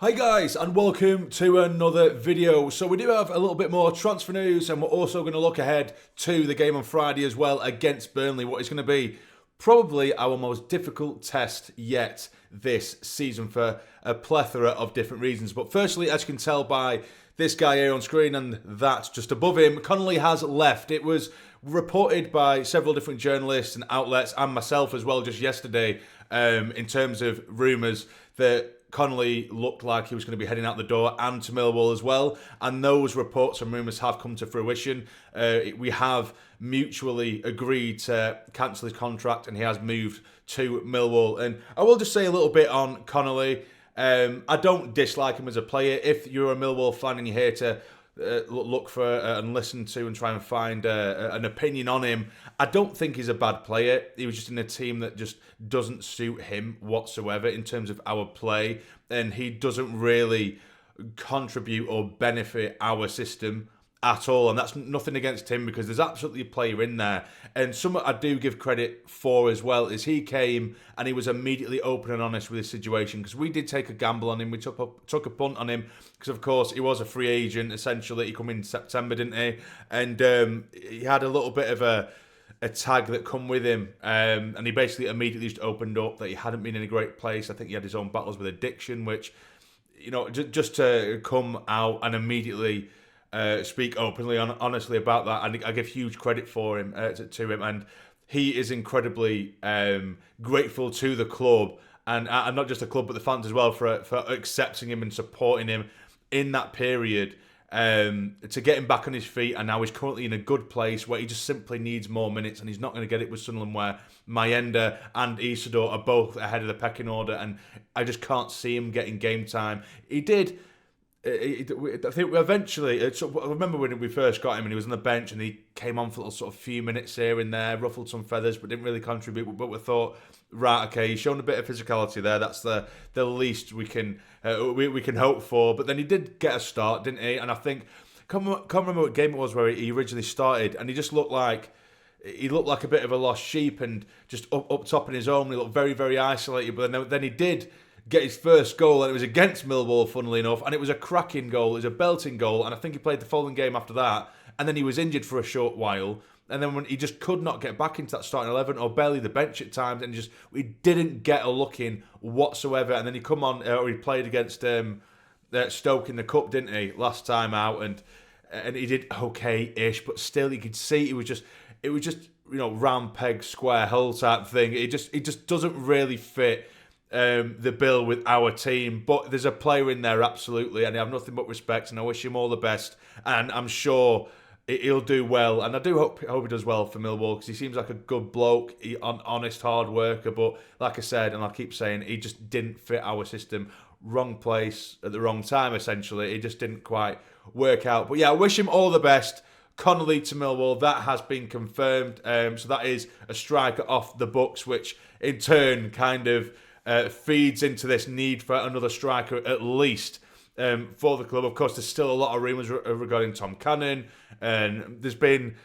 Hi guys, and welcome to another video. So we do have a little bit more transfer news, and we're also going to look ahead to the game on Friday as well against Burnley, what is going to be probably our most difficult test yet this season for a plethora of different reasons. But firstly, as you can tell by this guy here on screen and that just above him, Connolly has left. It was reported by several different journalists and outlets and myself as well just yesterday in terms of rumours that Connolly looked like he was going to be heading out the door and to Millwall as well. And those reports and rumours have come to fruition. We have mutually agreed to cancel his contract and he has moved to Millwall. And I will just say a little bit on Connolly. I don't dislike him as a player. If you're a Millwall fan and you're here to look for and listen to and try and find an opinion on him, I don't think he's a bad player. He was just in a team that just doesn't suit him whatsoever in terms of our play, and he doesn't really contribute or benefit our system at all. And that's nothing against him, because there's absolutely a player in there. And something I do give credit for as well is he came and he was immediately open and honest with his situation, because we did take a gamble on him. We took a punt on him because, of course, he was a free agent essentially. He come in September, didn't he? And he had a little bit of a tag that come with him, and he basically immediately just opened up that he hadn't been in a great place. I think he had his own battles with addiction, which, you know, just to come out and immediately speak openly, honestly about that, and I give huge credit for him to him, and he is incredibly grateful to the club, and not just the club but the fans as well for accepting him and supporting him in that period. To get him back on his feet, and now he's currently in a good place where he just simply needs more minutes, and he's not going to get it with Sunderland, where Mayenda and Isidore are both ahead of the pecking order, and I just can't see him getting game time. He did. I think eventually, I remember when we first got him and he was on the bench and he came on for a sort of few minutes here and there, ruffled some feathers, but didn't really contribute. But we thought, right, okay, he's shown a bit of physicality there. That's the least we can hope for. But then he did get a start, didn't he? And I think, can't remember what game it was where he originally started, and he just looked like a bit of a lost sheep and just up top in his own. He looked very, very isolated. But then he did get his first goal, and it was against Millwall, funnily enough, and it was a cracking goal. It was a belting goal, and I think he played the following game after that, and then he was injured for a short while, and then when he just could not get back into that starting 11, or barely the bench at times, and we didn't get a look in whatsoever. And then he come on, or he played against Stoke in the cup, didn't he, last time out, and he did okay-ish, but still you could see it was just round peg square hole type thing. It just doesn't really fit the bill with our team. But there's a player in there, absolutely, and I have nothing but respect, and I wish him all the best, and I'm sure he'll do well, and I do hope he does well for Millwall, because he seems like a good bloke, honest, hard worker. But like I said, and I'll keep saying, he just didn't fit our system. Wrong place at the wrong time, essentially. It just didn't quite work out. But yeah, I wish him all the best. Connolly to Millwall, that has been confirmed. So that is a striker off the books, which in turn kind of feeds into this need for another striker at least for the club. Of course, there's still a lot of rumours regarding Tom Cannon, and there's been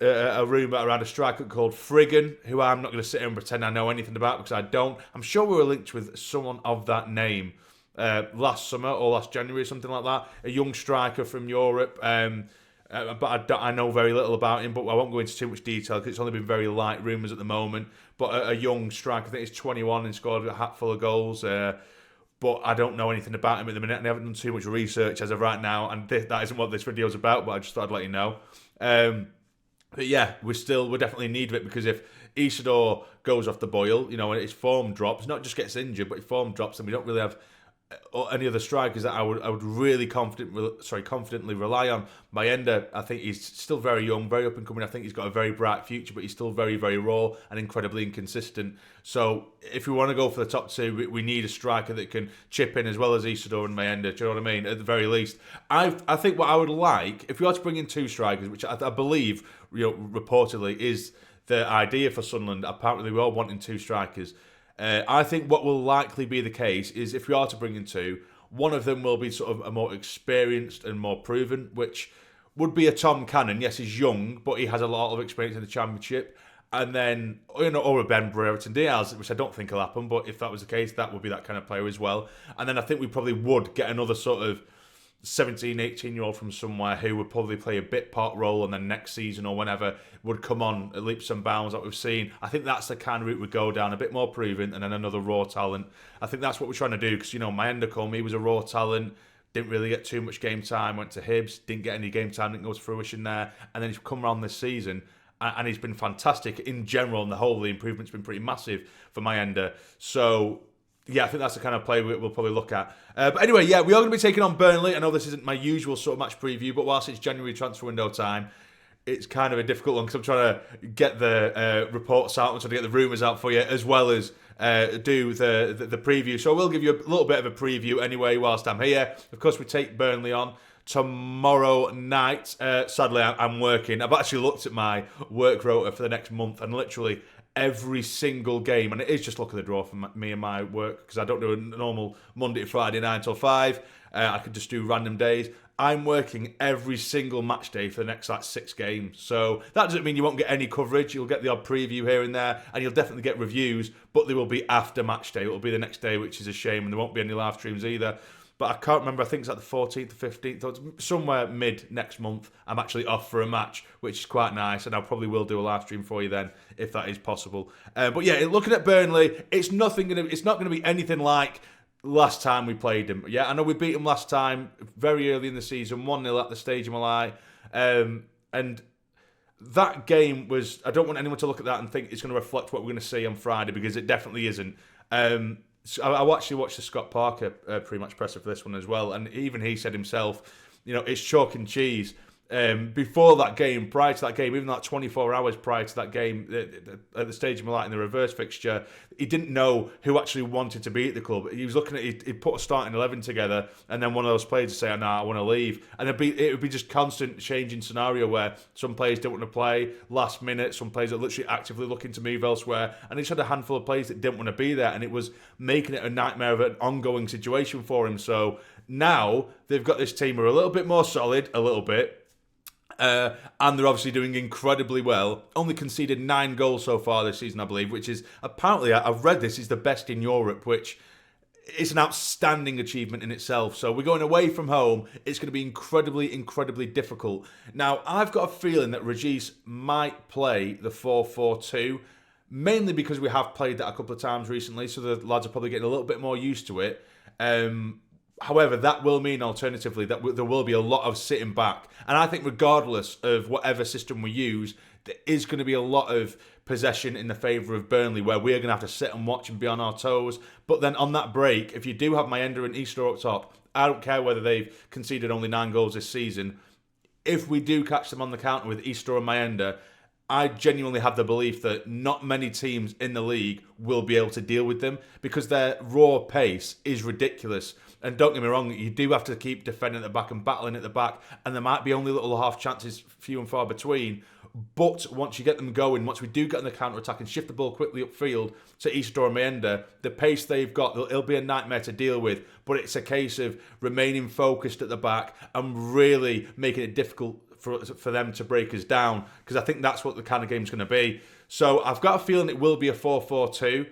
a rumour around a striker called Friggin, who I'm not going to sit here and pretend I know anything about, because I don't. I'm sure we were linked with someone of that name last summer or last January or something like that, a young striker from Europe. But I know very little about him, but I won't go into too much detail because it's only been very light rumours at the moment. But a young striker, I think he's 21 and scored a hatful of goals. But I don't know anything about him at the minute, and I haven't done too much research as of right now, and that isn't what this video is about, but I just thought I'd let you know. But yeah, we're definitely in need of it, because if Isidore goes off the boil, and his form drops, not just gets injured, but his form drops, and we don't really have any other strikers that I would really confidently rely on. Mayenda, I think he's still very young, very up and coming. I think he's got a very bright future, but he's still very, very raw and incredibly inconsistent. So if we want to go for the top two, we need a striker that can chip in as well as Isidore and Mayenda. Do you know what I mean? At the very least, I think what I would like, if we are to bring in two strikers, which I believe reportedly is the idea for Sunderland. Apparently, we are wanting two strikers. I think what will likely be the case is, if we are to bring in two, one of them will be sort of a more experienced and more proven, which would be a Tom Cannon. Yes, he's young, but he has a lot of experience in the Championship. And then, or a Ben Brereton Diaz, which I don't think will happen, but if that was the case, that would be that kind of player as well. And then I think we probably would get another sort of 17, 18-year-old from somewhere who would probably play a bit part role, and then next season or whenever would come on at leaps and bounds like we've seen. I think that's the kind of route we go down, a bit more proven, and then another raw talent. I think that's what we're trying to do, because, Mayenda Comey was a raw talent, didn't really get too much game time, went to Hibs, didn't get any game time, didn't go to fruition there, and then he's come around this season, and he's been fantastic in general, and the whole, the improvement's been pretty massive for Mayenda. So, yeah, I think that's the kind of play we'll probably look at. But anyway, yeah, we are going to be taking on Burnley. I know this isn't my usual sort of match preview, but whilst it's January transfer window time, it's kind of a difficult one because I'm trying to get the reports out, I'm trying to get the rumours out for you, as well as do the preview. So I will give you a little bit of a preview anyway whilst I'm here. Of course, we take Burnley on tomorrow night. Sadly, I'm working. I've actually looked at my work rota for the next month, and literally every single game, and it is just luck of the draw for me and my work, because I don't do a normal Monday to Friday 9 till 5. I could just do random days. I'm working every single match day for the next 6 games. So that doesn't mean you won't get any coverage. You'll get the odd preview here and there, and you'll definitely get reviews, but they will be after match day. It will be the next day, which is a shame, and there won't be any live streams either. But I can't remember, I think it's the 14th or 15th, or somewhere mid next month, I'm actually off for a match, which is quite nice, and I probably will do a live stream for you then, if that is possible. But yeah, looking at Burnley, it's not going to be anything like last time we played them. Yeah, I know we beat them last time, very early in the season, 1-0 at the Stadium of Light, and that game was, I don't want anyone to look at that and think it's going to reflect what we're going to see on Friday, because it definitely isn't. So I actually watched the Scott Parker pre-match presser for this one as well, and even he said himself, it's chalk and cheese. Before that game, prior to that game, even 24 hours prior to that game, at the Stadium of Light in the reverse fixture, he didn't know who actually wanted to be at the club. He was looking at, he put a starting 11 together, and then one of those players would say, "Nah, I want to leave," and it would be just constant changing scenario where some players don't want to play last minute, some players are literally actively looking to move elsewhere, and he just had a handful of players that didn't want to be there, and it was making it a nightmare of an ongoing situation for him. So now they've got this team who are a little bit more solid, a little bit. And they're obviously doing incredibly well. Only conceded 9 goals so far this season, I believe, which is apparently, I've read this, is the best in Europe, which is an outstanding achievement in itself. So we're going away from home. It's going to be incredibly, incredibly difficult. Now, I've got a feeling that Rodgers might play the 4-4-2, mainly because we have played that a couple of times recently, so the lads are probably getting a little bit more used to it. However, that will mean, alternatively, that there will be a lot of sitting back. And I think regardless of whatever system we use, there is going to be a lot of possession in the favour of Burnley, where we're going to have to sit and watch and be on our toes. But then on that break, if you do have Mayenda and Easter up top, I don't care whether they've conceded only 9 goals this season. If we do catch them on the counter with Easter and Mayenda, I genuinely have the belief that not many teams in the league will be able to deal with them, because their raw pace is ridiculous. And don't get me wrong, you do have to keep defending at the back and battling at the back, and there might be only little half chances, few and far between. But once you get them going, once we do get on the counter-attack and shift the ball quickly upfield to Easter and Mayenda, the pace they've got, it'll be a nightmare to deal with. But it's a case of remaining focused at the back and really making it difficult for them to break us down, because I think that's what the kind of game's going to be. So I've got a feeling it will be a 4-4-2.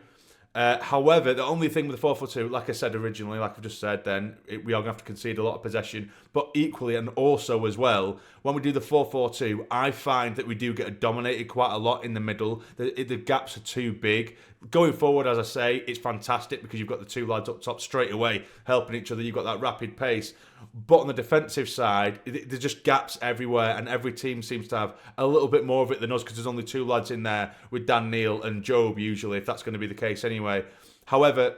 However, the only thing with the 4-4-2, like I said originally, like I've just said, then we are going to have to concede a lot of possession. But equally and also as well, when we do the 4-4-2, I find that we do get dominated quite a lot in the middle. The gaps are too big. Going forward, as I say, it's fantastic because you've got the 2 lads up top straight away helping each other. You've got that rapid pace. But on the defensive side, there's just gaps everywhere, and every team seems to have a little bit more of it than us, because there's only 2 lads in there with Dan Neil and Job usually, if that's going to be the case anyway. However,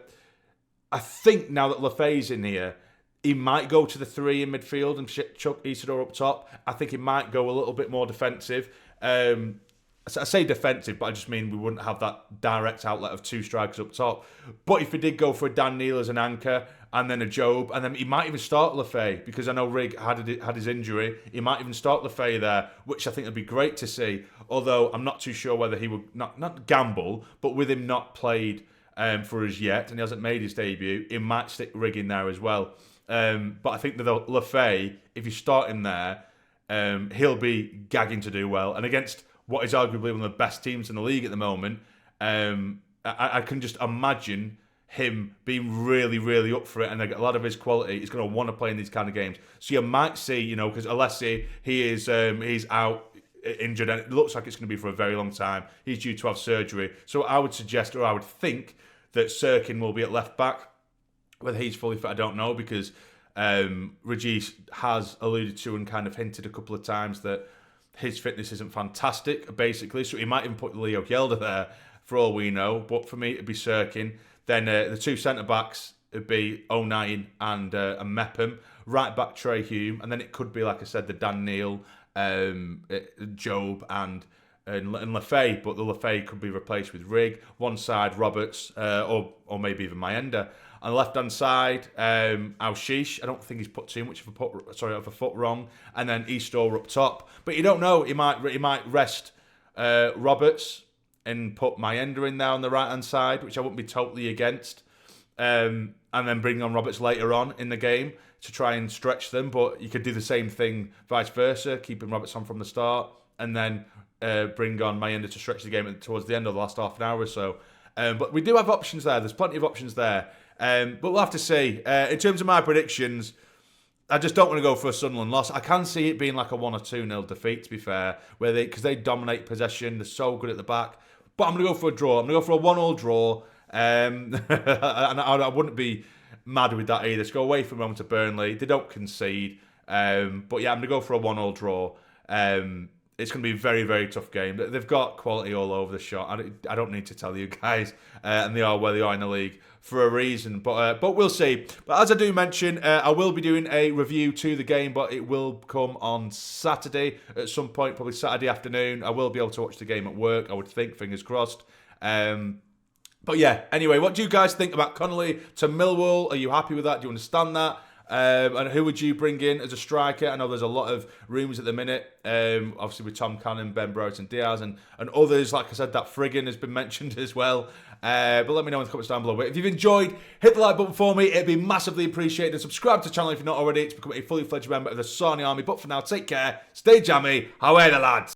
I think now that Lafay's in here, he might go to the 3 in midfield and chuck Isidore up top. I think he might go a little bit more defensive. I say defensive, but I just mean we wouldn't have that direct outlet of 2 strikers up top. But if we did go for a Dan Neil as an anchor, and then a Job, and then he might even start Lafay, because I know Rig had his injury. He might even start Lafay there, which I think would be great to see. Although I'm not too sure whether he would not gamble, but with him not played for us yet, and he hasn't made his debut, he might stick Rig in there as well. But I think that Lafay, if you start him there, he'll be gagging to do well. And against what is arguably one of the best teams in the league at the moment, I can just imagine him being really, really up for it, and a lot of his quality is going to want to play in these kind of games. So you might see, because Alessi, he's out injured, and it looks like it's going to be for a very long time. He's due to have surgery. So I would suggest, or I would think, that Sirkin will be at left back. Whether he's fully fit, I don't know, because Regis has alluded to and kind of hinted a couple of times that his fitness isn't fantastic, basically. So he might even put Leo Yelder there, for all we know. But for me, it'd be Sirkin. Then the two centre-backs would be O'Nien and Mepham. Right back, Trey Hume. And then it could be, like I said, the Dan Neil, Job and Lefay. But the Lefay could be replaced with Rigg. One side, Roberts, or maybe even Mayenda. On the left-hand side, Al-Shish. I don't think he's put too much of a foot wrong. And then Eastor up top. But you don't know. He might rest Roberts and put Mayenda in there on the right-hand side, which I wouldn't be totally against. And then bring on Roberts later on in the game to try and stretch them. But you could do the same thing vice versa, keeping Roberts on from the start, and then bring on Mayenda to stretch the game towards the end of the last half an hour or so. But we do have options there. There's plenty of options there. But we'll have to see. In terms of my predictions, I just don't want to go for a Sunderland loss. I can see it being like a 1 or 2-0 defeat, to be fair, because they dominate possession. They're so good at the back. But I'm going to go for a draw. I'm going to go for a 1-1 draw. And I wouldn't be mad with that either. Let's go away from home to Burnley. They don't concede. But yeah, I'm going to go for a 1-1 draw. It's going to be a very, very tough game. They've got quality all over the shot. I don't need to tell you guys. And they are where they are in the league for a reason. But we'll see. But as I do mention, I will be doing a review to the game, but it will come on Saturday at some point, probably Saturday afternoon. I will be able to watch the game at work, I would think, fingers crossed. But yeah, anyway, what do you guys think about Connolly to Millwall? Are you happy with that? Do you understand that? And who would you bring in as a striker? I know there's a lot of rumours at the minute, obviously with Tom Cannon, Ben Brereton Diaz, and others. Like I said, that Friggin has been mentioned as well. But let me know in the comments down below. But if you've enjoyed, hit the like button for me. It'd be massively appreciated. And subscribe to the channel if you're not already to become a fully fledged member of the Sarny Army. But for now, take care, stay jammy, away the lads.